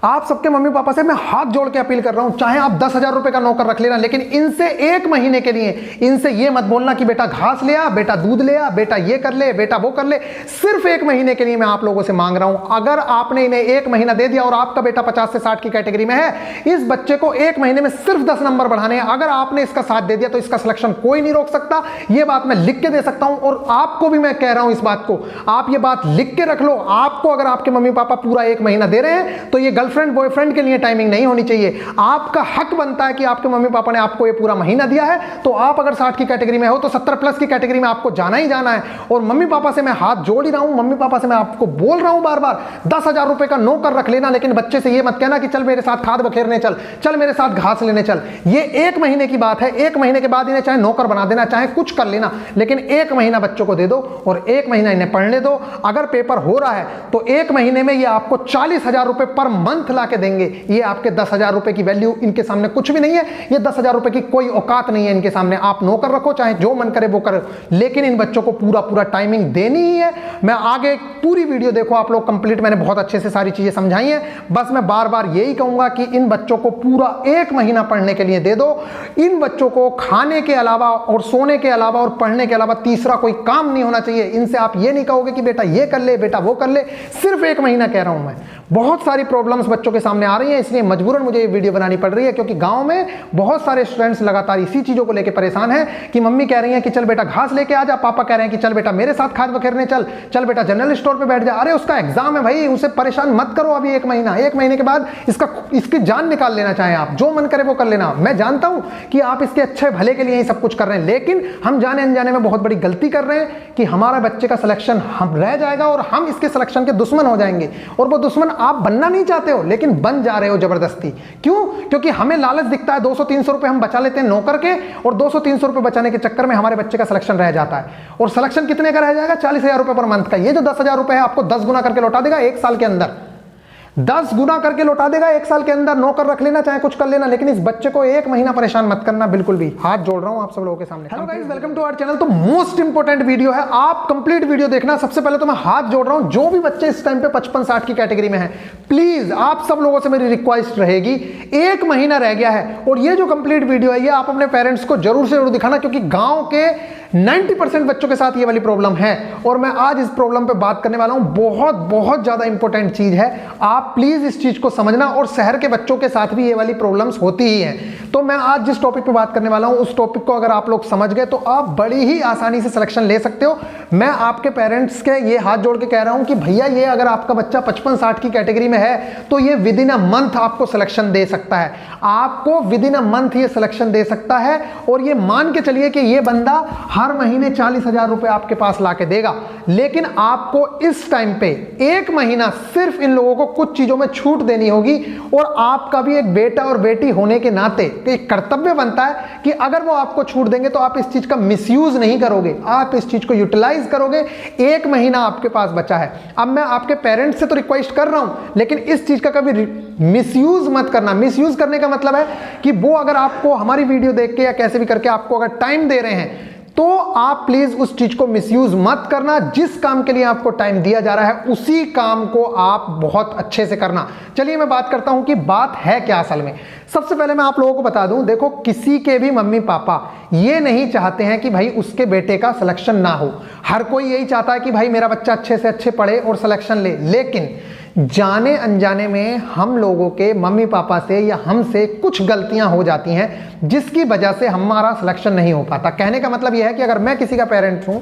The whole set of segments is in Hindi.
आप सबके मम्मी पापा से मैं हाथ जोड़ के अपील कर रहा हूं, चाहे आप 10,000 रुपए का नौकर रख लेना, लेकिन इनसे 1 महीने के लिए इनसे ये मत बोलना कि बेटा घास ले आ, बेटा दूध ले आ, बेटा ये कर ले, बेटा वो कर ले। सिर्फ 1 महीने के लिए मैं आप लोगों से मांग रहा हूं। अगर आपने इन्हें 1 महीना दे दिया और आपका बेटा 50 से 60 की कैटेगरी में है, इस बच्चे को 1 महीने में सिर्फ 10 नंबर बढ़ाने हैं। अगर आपने इसका साथ दे दिया तो इसका सिलेक्शन कोई नहीं रोक सकता। यह बात मैं लिख के दे सकता हूं और आपको भी मैं कह रहा हूं इस बात को, आप ये बात लिख के रख लो। आपको अगर आपके मम्मी पापा पूरा 1 महीना दे रहे हैं तो ये गर्लफ्रेंड बॉयफ्रेंड के लिए टाइमिंग नहीं होनी चाहिए। आपका हक बनता है कि आपके मम्मी पापा ने आपको ये पूरा महीना दिया है, तो आप अगर 60 की कैटेगरी में हो तो 70 प्लस की कैटेगरी में आपको जाना ही जाना है। और मम्मी पापा से मैं हाथ जोड़ ही रहा हूं, मम्मी पापा से मैं आपको बोल रहा हूं बार बार, 10,000 रुपए का नौकर रख लेना, लेकिन बच्चे से ये मत कहना कि चल मेरे साथ खाद बखेरने चल, चल मेरे साथ घास लेने चल। ये 1 महीने की बात है। 1 महीने के बाद इन्हें चाहे नौकर बना देना, चाहे कुछ कर लेना, लेकिन 1 महीना बच्चों को दे दो और 1 महीना इन्हें पढ़ने दो। अगर पेपर हो रहा है तो 1 महीने में ये आपको 40,000 रुपए पर मंथ ला के देंगे। ये आपके 10,000 रुपए की वैल्यू इनके सामने कुछ भी नहीं है। ये 10,000 रुपए की कोई औकात नहीं है इनके सामने। आप नौकर रखो, चाहे जो मन करे वो करो, लेकिन इन बच्चों को पूरा टाइमिंग देनी ही है। मैं आगे पूरी वीडियो देखो आप लोग कंप्लीट, मैंने बहुत अच्छे से सारी चीजें समझाई हैं। बस मैं बार बार यही कहूंगा कि इन बच्चों को पूरा 1 महीना पढ़ने के लिए दे दो। इन बच्चों को खाने के अलावा और सोने के अलावा और पढ़ने के अलावा तीसरा कोई काम नहीं होना चाहिए। इनसे आप ये नहीं कहोगे कि बेटा ये कर ले, बेटा वो कर ले। सिर्फ 1 महीना कह रहा हूं मैं। बहुत सारी प्रॉब्लम्स बच्चों के सामने आ रही हैं, इसलिए मजबूरन मुझे ये वीडियो बनानी पड़ रही है, क्योंकि गांव में बहुत सारे स्टूडेंट्स लगातार इसी चीजों को लेकर परेशान हैं कि मम्मी कह रही है कि चल बेटा घास लेके आ जा, पापा कह रहे हैं कि चल बेटा मेरे साथ खाद बखेरने चल, चल बेटा जनरल स्टोर पे बैठ जा। अरे उसका एग्जाम है भाई, उसे परेशान मत करो अभी 1 महीना। 1 महीने के बाद इसकी जान निकाल लेना, चाहे आप जो मन करे वो कर लेना। मैं जानता हूं कि आप इसके अच्छे भले के लिए ही सब कुछ कर रहे हैं, लेकिन हम जाने अनजाने में बहुत बड़ी गलती कर रहे हैं कि हमारा बच्चे का सिलेक्शन हम रह जाएगा और हम इसके सिलेक्शन के दुश्मन हो जाएंगे। और वो दुश्मन आप बनना नहीं चाहते हो, लेकिन बन जा रहे हो जबरदस्ती। क्यों? क्योंकि हमें लालच दिखता है, 200-300 रुपए हम बचा लेते हैं नौकर के, और 200-300 रुपए बचाने के चक्कर में हमारे बच्चे का सिलेक्शन रह जाता है। और सिलेक्शन कितने का रह जाएगा? 40,000 रुपए पर मंथ का। ये जो 10,000 रुपए है आपको 10 गुना करके लौटा देगा 1 साल के अंदर। 10 गुना करके लौटा देगा 1 साल के अंदर। नौकर रख लेना, चाहे कुछ कर लेना, लेकिन इस बच्चे को 1 महीना परेशान मत करना बिल्कुल भी। हाथ जोड़ रहा हूं आप सब लोगों के सामने। Hello guys, welcome to our channel. तो मोस्ट इंपोर्टेंट वीडियो है, आप कंप्लीट वीडियो देखना। सबसे पहले तो मैं हाथ जोड़ रहा हूं जो भी बच्चे इस टाइम पे 55-60 की कैटेगरी में हैं, प्लीज आप सब लोगों से मेरी रिक्वेस्ट रहेगी, 1 महीना रह गया है और ये जो कंप्लीट वीडियो है ये आप अपने पेरेंट्स को जरूर से जरूर दिखाना, क्योंकि गांव के 90% बच्चों के साथ ये वाली प्रॉब्लम है। और मैं आज इस प्रॉब्लम पे बात करने वाला हूं। बहुत ज्यादा इंपॉर्टेंट चीज है, आप प्लीज इस चीज को समझना। और शहर के बच्चों के साथ भी ये वाली प्रॉब्लम्स होती ही हैं। तो मैं आज जिस टॉपिक पे बात करने वाला हूं उस टॉपिक को अगर आप लोग समझ गए तो आप बड़ी ही आसानी से सिलेक्शन ले सकते हो। मैं आपके पेरेंट्स के ये हाथ जोड़ के कह रहा हूं कि भैया ये अगर आपका बच्चा 55-60 की कैटेगरी में है तो ये विद इन अ मंथ आपको सिलेक्शन दे सकता है। आपको विद इन अ मंथ ये सिलेक्शन दे सकता है। और ये मान के चलिए कि ये बंदा हर महीने 40,000 रुपए आपके पास लाके देगा, लेकिन आपको इस टाइम पे 1 महीना सिर्फ इन लोगों को कुछ चीजों में छूट देनी होगी। और आपका भी एक बेटा और बेटी होने के नाते एक कर्तव्य बनता है कि अगर वो आपको छूट देंगे तो आप इस चीज का मिसयूज नहीं करोगे, आप इस चीज को यूटिलाइज करोगे। 1 महीना आपके पास बचा है। अब मैं आपके पेरेंट्स से तो रिक्वेस्ट कर रहा हूं, लेकिन इस चीज का कभी मिसयूज मत करना। मिसयूज करने का मतलब है कि वो अगर आपको हमारी वीडियो देख के या कैसे भी करके आपको अगर टाइम दे रहे हैं तो आप प्लीज उस चीज को मिसयूज मत करना। जिस काम के लिए आपको टाइम दिया जा रहा है उसी काम को आप बहुत अच्छे से करना। चलिए मैं बात करता हूं कि बात है क्या असल में। सबसे पहले मैं आप लोगों को बता दूं, देखो किसी के भी मम्मी पापा ये नहीं चाहते हैं कि भाई उसके बेटे का सिलेक्शन ना हो। हर कोई यही चाहता है कि भाई मेरा बच्चा अच्छे से अच्छे पढ़े और सिलेक्शन ले, लेकिन जाने अनजाने में हम लोगों के मम्मी पापा से या हमसे कुछ गलतियां हो जाती हैं जिसकी वजह से हमारा सिलेक्शन नहीं हो पाता। कहने का मतलब यह है कि अगर मैं किसी का पेरेंट हूं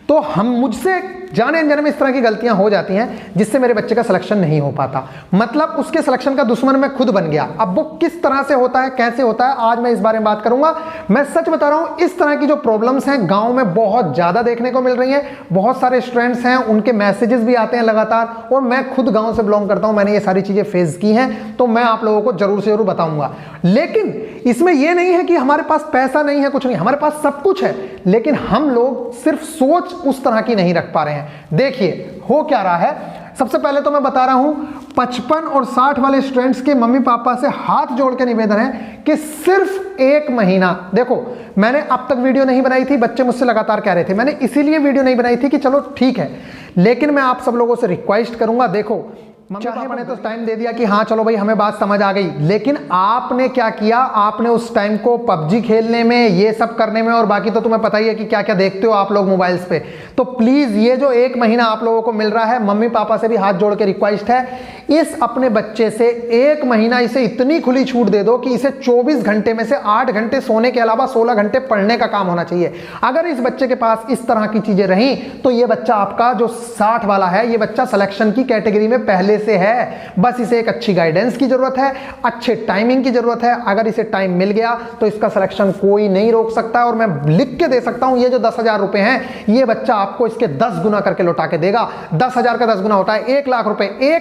तो हम मुझसे जाने अनजाने में इस तरह की गलतियां हो जाती हैं जिससे मेरे बच्चे का सिलेक्शन नहीं हो पाता। मतलब उसके सिलेक्शन का दुश्मन मैं खुद बन गया। अब वो किस तरह से होता है, कैसे होता है, आज मैं इस बारे में बात करूंगा। मैं सच बता रहा हूं, इस तरह की जो प्रॉब्लम्स हैं गांव में बहुत ज्यादा देखने को मिल रही हैं। बहुत सारे स्टूडेंट्स हैं, उनके मैसेजेस भी आते हैं लगातार, और मैं खुद गांव से बिलोंग करता हूं, मैंने ये सारी चीजें फेस की हैं, तो मैं आप लोगों को जरूर से जरूर बताऊंगा। लेकिन इसमें यह नहीं है कि हमारे पास पैसा नहीं है, कुछ नहीं, हमारे पास सब कुछ है, लेकिन हम लोग सिर्फ सोच उस तरह की नहीं रख पा रहे हैं। देखिए हो क्या रहा है। सबसे पहले तो मैं बता रहा हूं, 55 और 60 वाले स्टूडेंट्स के मम्मी पापा से हाथ जोड़ के निवेदन है कि सिर्फ 1 महीना। देखो मैंने अब तक वीडियो नहीं बनाई थी, बच्चे मुझसे लगातार कह रहे थे, मैंने इसीलिए वीडियो नहीं बनाई थी कि चलो ठीक है, लेकिन मैं आप सब लोगों से रिक्वेस्ट करूंगा। देखो चाहे ने तो टाइम दे दिया कि हाँ चलो भाई हमें बात समझ आ गई, लेकिन आपने क्या किया, आपने उस टाइम को पबजी खेलने में, ये सब करने में, और बाकी तो तुम्हें पता ही है कि क्या क्या देखते हो आप लोग मोबाइल्स पे। तो प्लीज ये जो 1 महीना आप लोगों को मिल रहा है, मम्मी पापा से भी हाथ जोड़ के रिक्वेस्ट है, इस अपने बच्चे से 1 महीना इसे इतनी खुली छूट दे दो कि इसे 24 घंटे में से 8 घंटे सोने के अलावा 16 घंटे पढ़ने का काम होना चाहिए। अगर इस बच्चे के पास इस तरह की चीजें रहीं तो ये बच्चा आपका जो 60 वाला है, ये बच्चा सिलेक्शन की कैटेगरी में पहले से है। बस इसे एक अच्छी गाइडेंस की जरूरत है, अच्छे टाइमिंग की जरूरत है। अगर इसे टाइम मिल गया तो इसका सिलेक्शन कोई नहीं रोक सकता, और मैं लिख के दे सकता हूं ये जो 10,000 रुपए हैं, ये बच्चा आपको इसके 10 गुना करके लौटा के देगा। 10,000 का 10 गुना होता है 1 लाख रुपए।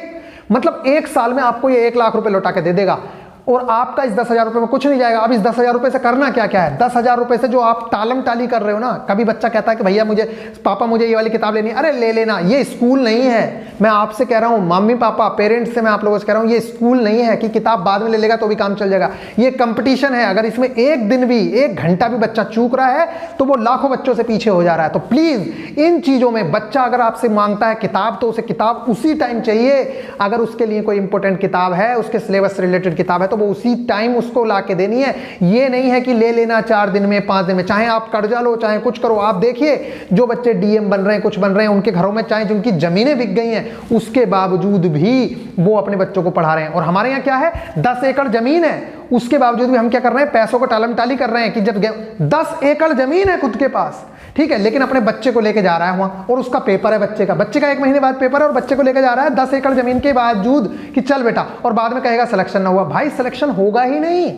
मतलब 1 साल में आपको ये 1 लाख रुपए लौटा के दे देगा, और आपका इस 10,000 रुपए में कुछ नहीं जाएगा। अब इस 10,000 रुपए से करना क्या क्या है? 10,000 रुपए से जो आप टालम टाली कर रहे हो ना, कभी बच्चा कहता है कि भैया पापा मुझे ये वाली किताब लेनी है, अरे ले लेना, ये स्कूल नहीं है। मैं आपसे कह रहा हूं, मम्मी पापा पेरेंट्स से मैं आप लोगों से कह रहा हूं, ये स्कूल नहीं है कि किताब बाद में ले लेगा तो भी काम चल जाएगा। ये कंपटीशन है। अगर इसमें एक दिन भी, 1 घंटा भी बच्चा चूक रहा है तो वो लाखों बच्चों से पीछे हो जा रहा है। तो प्लीज इन चीजों में बच्चा अगर आपसे मांगता है किताब, तो उसे किताब उसी टाइम चाहिए। अगर उसके लिए कोई इंपॉर्टेंट किताब है, उसके सिलेबस से रिलेटेड किताब है, तो वो उसी टाइम उसको ला के देनी है। ये नहीं है कि ले लेना 4 दिन में, 5 दिन में, चाहे आप कर्जा लो, चाहे कुछ करो। आप देखिए जो बच्चे डीएम बन रहे हैं, कुछ बन रहे हैं, उनके घरों में चाहे जिनकी जमीनें बिक गई हैं, उसके बावजूद भी वो अपने बच्चों को पढ़ा रहे हैं। और हमारे यहाँ क्या है, 10 एकड़ जमीन है, उसके बावजूद भी हम क्या कर रहे हैं, पैसों को टालम टाली कर रहे हैं कि जब 10 एकड़ जमीन है खुद के पास, ठीक है, लेकिन अपने बच्चे को लेके जा रहा है वहां, और उसका पेपर है बच्चे का 1 महीने बाद पेपर है, और बच्चे को लेके जा रहा है 10 एकड़ जमीन के बावजूद कि चल बेटा, और बाद में कहेगा सिलेक्शन ना हुआ। भाई सिलेक्शन होगा ही नहीं।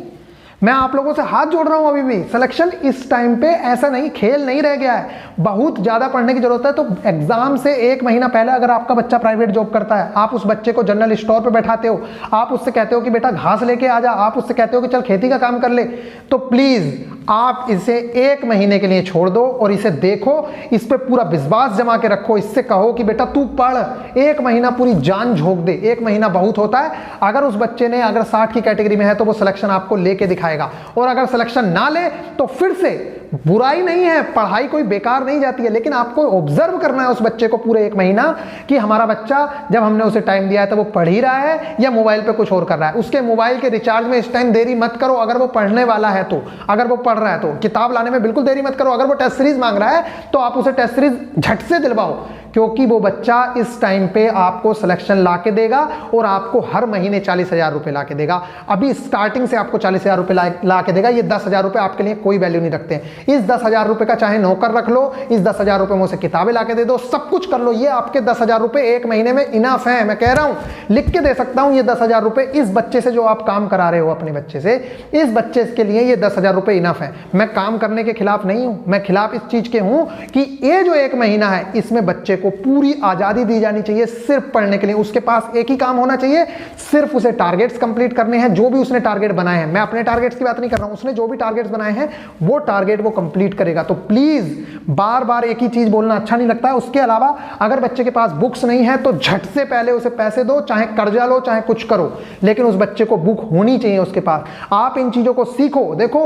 मैं आप लोगों से हाथ जोड़ रहा हूं, अभी भी सिलेक्शन इस टाइम पे ऐसा नहीं, खेल नहीं रह गया है। बहुत ज्यादा पढ़ने की जरूरत है। तो एग्जाम से 1 महीना पहले अगर आपका बच्चा प्राइवेट जॉब करता है, आप उस बच्चे को जनरल स्टोर पे बैठाते हो, आप उससे कहते हो कि बेटा घास लेके आ जा, आप उससे कहते हो कि चल खेती का काम कर ले, तो प्लीज आप इसे 1 महीने के लिए छोड़ दो और इसे देखो, इस पे पूरा विश्वास जमा के रखो। इससे कहो कि बेटा तू पढ़, 1 महीना पूरी जान झोंक दे। 1 महीना बहुत होता है। अगर उस बच्चे ने अगर 60 की कैटेगरी में है तो वो सिलेक्शन आपको लेके दिखाएगा, और अगर सिलेक्शन ना ले तो फिर से बुराई नहीं है, पढ़ाई कोई बेकार नहीं जाती है, लेकिन आपको ऑब्जर्व करना है उस बच्चे को पूरे 1 महीना कि हमारा बच्चा जब हमने उसे टाइम दिया है तो वो पढ़ ही रहा है या मोबाइल पे कुछ और कर रहा है। उसके मोबाइल के रिचार्ज में इस टाइम देरी मत करो अगर वो पढ़ने वाला है तो। अगर वो पढ़ रहा है तो किताब लाने में बिल्कुल देरी मत करो। अगर वो टेस्ट सीरीज मांग रहा है तो आप उसे टेस्ट सीरीज झट से दिलवाओ, क्योंकि वो बच्चा इस टाइम पे आपको सिलेक्शन ला के देगा और आपको हर महीने 40,000 रुपए ला के देगा। अभी स्टार्टिंग से आपको 40,000 रुपए ला के देगा। ये 10,000 रुपए आपके लिए कोई वैल्यू नहीं रखते हैं। इस 10,000 रुपए का चाहे नौकर रख लो, इस 10,000 रुपए में उसे किताबें ला के दे दो, सब कुछ कर लो। ये आपके 10,000 रुपए 1 महीने में इनफ है। मैं कह रहा हूं, लिख के दे सकता हूं, ये 10,000 रुपए इस बच्चे से जो आप काम करा रहे हो अपने बच्चे से, इस बच्चे के लिए ये 10,000 रुपए इनफ है। मैं काम करने के खिलाफ नहीं हूं, मैं खिलाफ इस चीज के हूं कि ये जो 1 महीना है इसमें बच्चे को पूरी आजादी दी जानी चाहिए सिर्फ पढ़ने के लिए। उसके पास एक ही काम होना चाहिए, सिर्फ उसे टारगेट्स कंप्लीट करने हैं, जो भी उसने टारगेट बनाए हैं। मैं अपने टारगेट्स की बात नहीं कर रहा हूं, उसने जो भी टारगेट्स बनाए हैं वो टारगेट वो कंप्लीट करेगा। तो प्लीज बार बार एक ही चीज बोलना अच्छा नहीं लगता है। उसके अलावा अगर बच्चे के पास बुक्स नहीं है तो झट से पहले उसे पैसे दो, चाहे कर्जा लो चाहे कुछ करो, लेकिन उस बच्चे को बुक होनी चाहिए उसके पास। आप इन चीजों को सीखो। देखो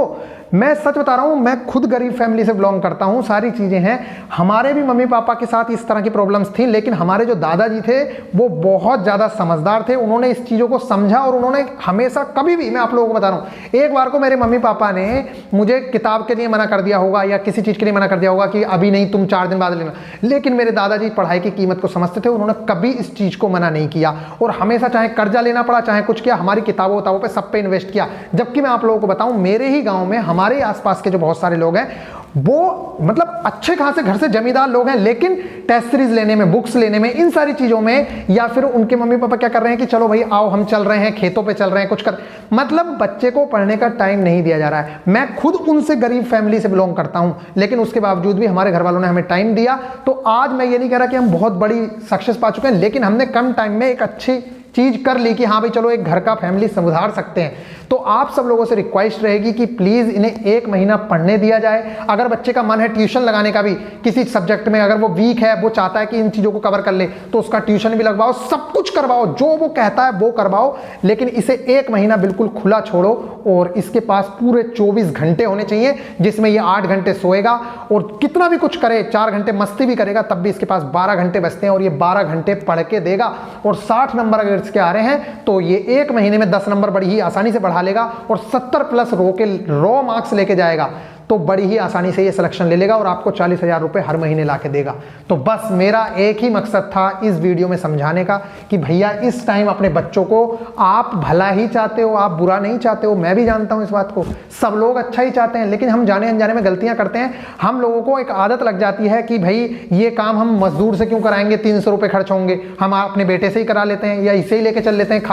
मैं सच बता रहा हूं, मैं खुद गरीब फैमिली से बिलोंग करता हूं, सारी चीजें हैं। हमारे भी मम्मी पापा के साथ इस तरह की प्रॉब्लम्स थी, लेकिन हमारे जो दादाजी थे वो बहुत ज्यादा समझदार थे। उन्होंने इस चीजों को समझा और उन्होंने हमेशा कभी भी, मैं आप लोगों को बता रहा हूं, एक बार को मेरे मम्मी पापा ने मुझे किताब के लिए मना कर दिया होगा या किसी चीज के लिए मना कर दिया होगा कि अभी नहीं, तुम 4 दिन बाद लेना, लेकिन मेरे दादाजी पढ़ाई की कीमत को समझते थे। उन्होंने कभी इस चीज को मना नहीं किया और हमेशा चाहे कर्जा लेना पड़ा चाहे कुछ किया, हमारी किताबों पे सब पे इन्वेस्ट किया। जबकि मैं आप लोगों को बताऊं, मेरे ही गांव में हमारे आसपास के जो बहुत सारे लोग हैं वो मतलब अच्छे खासे घर से जमींदार लोग हैं, लेकिन टेस्ट सीरीज लेने में, बुक्स लेने में, इन सारी चीजों में, या फिर उनके मम्मी पापा क्या कर रहे हैं कि चलो भाई आओ हम चल रहे हैं, खेतों पे चल रहे हैं, कुछ कर, मतलब बच्चे को पढ़ने का टाइम नहीं दिया जा रहा है। मैं खुद उनसे गरीब फैमिली से बिलोंग करता हूं, लेकिन उसके बावजूद भी हमारे घर वालों ने हमें टाइम दिया। तो आज मैं ये नहीं कह रहा कि हम बहुत बड़ी सक्सेस पा चुके हैं, लेकिन हमने कम टाइम में एक अच्छी चीज कर ली कि हाँ भाई चलो एक घर का फैमिली सुधार सकते हैं, तो आप सब लोगों से रिक्वेस्ट रहेगी कि प्लीज इन्हें 1 महीना पढ़ने दिया जाए। अगर बच्चे का मन है ट्यूशन लगाने का भी किसी सब्जेक्ट में, अगर वो वीक है, वो चाहता है कि इन चीजों को कवर कर ले, तो उसका ट्यूशन भी लगवाओ, सब कुछ करवाओ, जो वो कहता है वो करवाओ, लेकिन इसे 1 महीना बिल्कुल खुला छोड़ो। और इसके पास पूरे 24 घंटे होने चाहिए जिसमें ये 8 घंटे सोएगा और कितना भी कुछ करे, 4 घंटे मस्ती भी करेगा, तब भी इसके पास 12 घंटे बचते हैं और ये 12 घंटे पढ़ के देगा। और 60 नंबर अगर इसके आ रहे हैं तो ये 1 महीने में 10 नंबर बड़ी ही आसानी से बढ़ा लेगा और 70 प्लस रॉ मार्क्स लेके जाएगा, तो बड़ी ही आसानी से ये सिलेक्शन ले लेगा और आपको 40,000 रुपए हर महीने ला के देगा। तो बस मेरा एक ही मकसद था इस वीडियो में समझाने का कि भैया इस टाइम अपने बच्चों को आप भला ही चाहते हो, आप बुरा नहीं चाहते हो। मैं भी जानता हूं इस बात को, सब लोग अच्छा ही चाहते हैं, लेकिन हम जाने अनजाने में गलतियां करते हैं। हम लोगों को एक आदत लग जाती है कि भाई ये काम हम मजदूर से क्यों कराएंगे, 300 रुपये खर्च होंगे, हम अपने बेटे से ही करा लेते हैं या इसे ही लेके चल लेते हैं।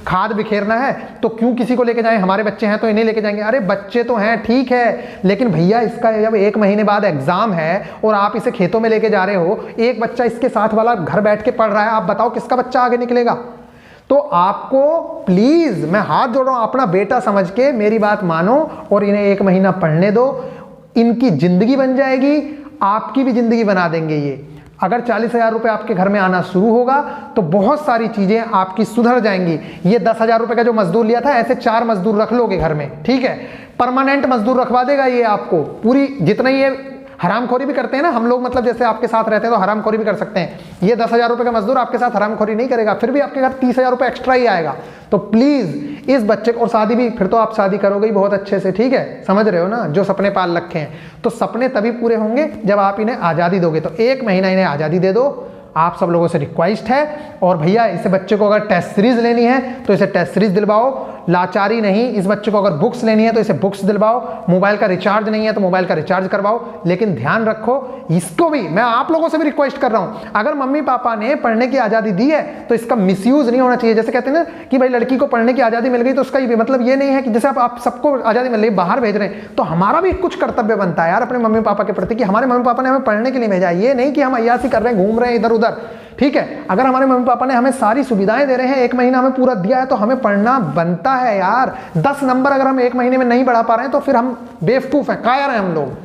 खाद बिखेरना है तो क्यों किसी को लेके जाएं, हमारे बच्चे हैं तो इन्हें लेके जाएंगे। अरे बच्चे तो हैं ठीक है, लेकिन भैया इसका जब 1 महीने बाद एग्जाम है और आप इसे खेतों में लेके जा रहे हो, एक बच्चा इसके साथ वाला घर बैठ के पढ़ रहा है, आप बताओ किसका बच्चा आगे निकलेगा। तो आपको प्लीज मैं हाथ जोड़ रहा हूं, अपना बेटा समझ के मेरी बात मानो और इन्हें 1 महीना पढ़ने दो। इनकी जिंदगी बन जाएगी, आपकी भी जिंदगी बना देंगे ये। अगर 40,000 रुपये आपके घर में आना शुरू होगा तो बहुत सारी चीजें आपकी सुधर जाएंगी। ये 10,000 रुपये का जो मजदूर लिया था, ऐसे 4 मजदूर रख लोगे घर में, ठीक है, परमानेंट मजदूर रखवा देगा ये आपको। पूरी जितना ये हरामखोरी भी करते हैं ना हम लोग, मतलब जैसे आपके साथ रहते हैं तो हरामखोरी भी कर सकते हैं, ये 10,000 रुपये का मजदूर आपके साथ हरामखोरी नहीं करेगा, फिर भी आपके घर 30,000 रुपये एक्स्ट्रा ही आएगा। तो प्लीज इस बच्चे को, और शादी भी फिर तो आप शादी करोगे ही बहुत अच्छे से, ठीक है, समझ रहे हो ना, जो सपने पाल रखे हैं। तो सपने तभी पूरे होंगे जब आप इन्हें आज़ादी दोगे। तो 1 महीना इन्हें आज़ादी दे दो, आप सब लोगों से रिक्वेस्ट है। और भैया इसे बच्चे को अगर टेस्ट सीरीज लेनी है तो इसे टेस्ट सीरीज दिलवाओ, लाचारी नहीं। इस बच्चे को अगर बुक्स लेनी है तो इसे बुक्स दिलवाओ, मोबाइल का रिचार्ज नहीं है तो मोबाइल का रिचार्ज करवाओ। लेकिन ध्यान रखो, इसको भी मैं आप लोगों से भी रिक्वेस्ट कर रहा हूं, अगर मम्मी पापा ने पढ़ने की आज़ादी दी है तो इसका मिसयूज नहीं होना चाहिए। जैसे कहते हैं ना कि भाई लड़की को पढ़ने की आज़ादी मिल गई तो उसका मतलब ये नहीं है कि जैसे आप सबको आज़ादी मिल रही है, बाहर भेज रहे हैं, तो हमारा भी कुछ कर्तव्य बनता है यार अपने मम्मी पापा के प्रति कि हमारे मम्मी पापा ने हमें पढ़ने के लिए भेजा है, ये नहीं कि हम अय्यासी कर रहे हैं, घूम रहे हैं इधर उधर, ठीक है। अगर हमारे मम्मी पापा ने हमें सारी सुविधाएं दे रहे हैं, 1 महीना हमें पूरा दिया है, तो हमें पढ़ना बनता है यार। 10 नंबर अगर हम 1 महीने में नहीं बढ़ा पा रहे हैं तो फिर हम बेवकूफ हैं, कायर हैं हम लोग,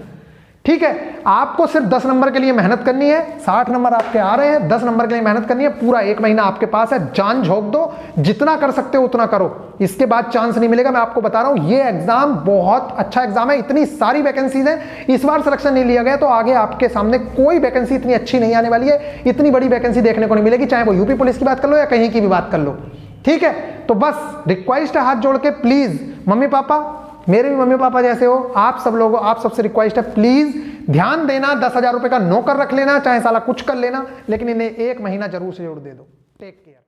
ठीक है। आपको सिर्फ 10 नंबर के लिए मेहनत करनी है, 60 नंबर आपके आ रहे हैं, 10 नंबर के लिए मेहनत करनी है, पूरा 1 महीना आपके पास है, जान झोंक दो, जितना कर सकते हो उतना करो, इसके बाद चांस नहीं मिलेगा। मैं आपको बता रहा हूं ये एग्जाम बहुत अच्छा एग्जाम है, इतनी सारी वैकेंसीज हैं, इस बार सिलेक्शन नहीं लिया गया तो आगे आपके सामने कोई वैकेंसी इतनी अच्छी नहीं आने वाली है, इतनी बड़ी वैकेंसी देखने को नहीं मिलेगी, चाहे वो यूपी पुलिस की बात कर लो या कहीं की भी बात कर लो, ठीक है। तो बस रिक्वेस्ट है हाथ जोड़ के, प्लीज मम्मी पापा, मेरे भी मम्मी पापा जैसे हो, आप सब लोगों, आप सबसे रिक्वेस्ट है प्लीज ध्यान देना, 10,000 रुपए का नौकर रख लेना, चाहे साला कुछ कर लेना, लेकिन इन्हें 1 महीना जरूर से जरूर दे दो। Take care.